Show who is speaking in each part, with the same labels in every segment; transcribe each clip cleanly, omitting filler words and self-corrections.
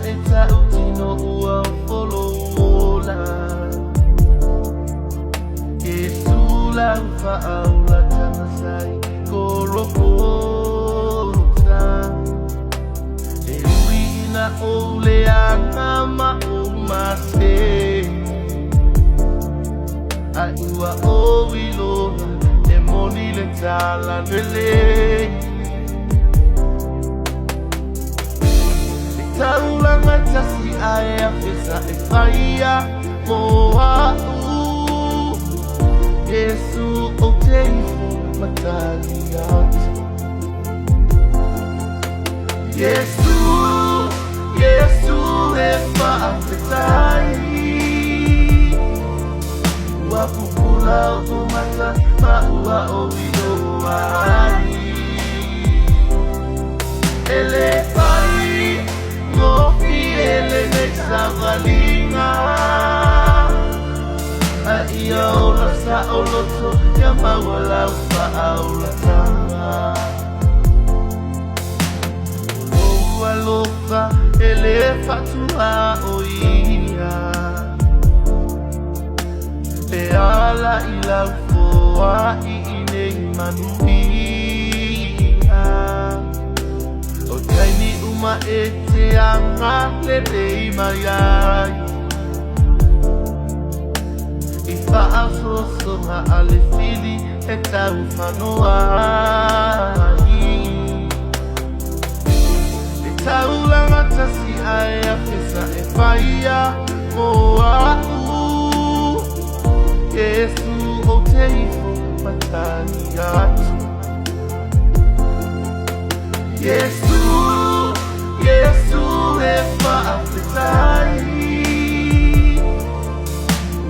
Speaker 1: eta utino ua folola Yesu la fa'aula tanasai korokota Ewina ole anama umase Aiwa owilola Demoni le tala nele Taula ngatasi aya fesa efaya moa Yesu oteifu mataliat Yesu efa afetai Wapupula utumata maua owido wai Elefai Ngopi ele nexavalinga Aia ola sa oloto Ya mawala upa aula tanga Oloa lofa ele fatua oia E ala ila ufoa I ine imanuia O taini uma e te anga le dei maiai I whaasoso ngā ale whili e tau whanoai E tau langatasi ai a pesa e whaia moa Yesu o te ifo matani atu Yesu efa afetai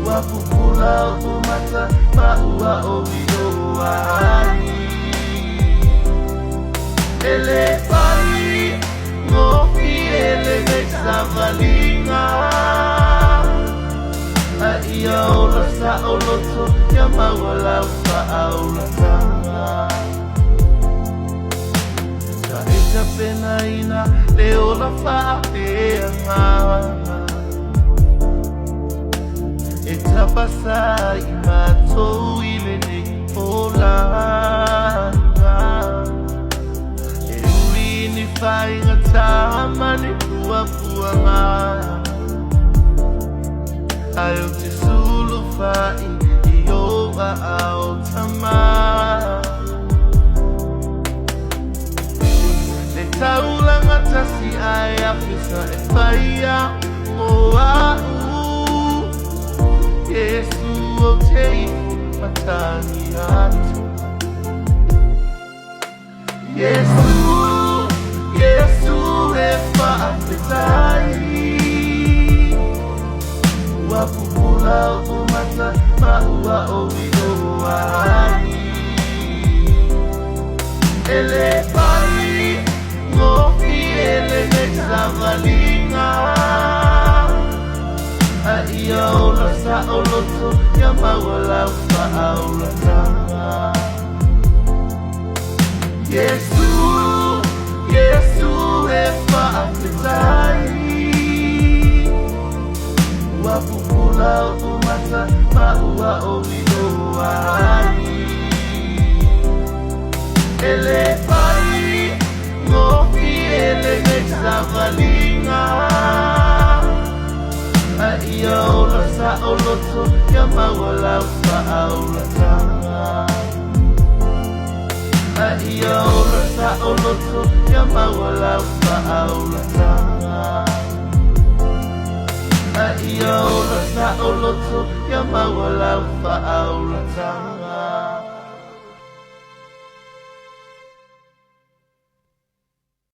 Speaker 1: Wapupula utumata maua owido wai Elefai ngopi ele nexavalinga Aia ola sa oloto ya mawala upa aula tanga Ita pena ina leo la whaapea Ita pasa I matou ile nei polanga E uri ni whainga tama ni puapuanga Ai o te sulu whai I oa ao tama Taula ngatasi ai a pesa e whaia moa Yesu o te ifu matani atu Yesu efa afetai Wapupula utumata maua owido wai Elefai Ngopi ele nexavalinga Aia ola sa oloto Ya mawala upa aula tanga Yesu efa afetai Wapupula utumata maua owido wai Elefai Ngopi ele nexavalinga Aia ola sa oloto Ya mawala upa aula tanga Aia ola sa oloto Ya mawala upa aula tanga Aia ola sa oloto Ya mawala upa aula tanga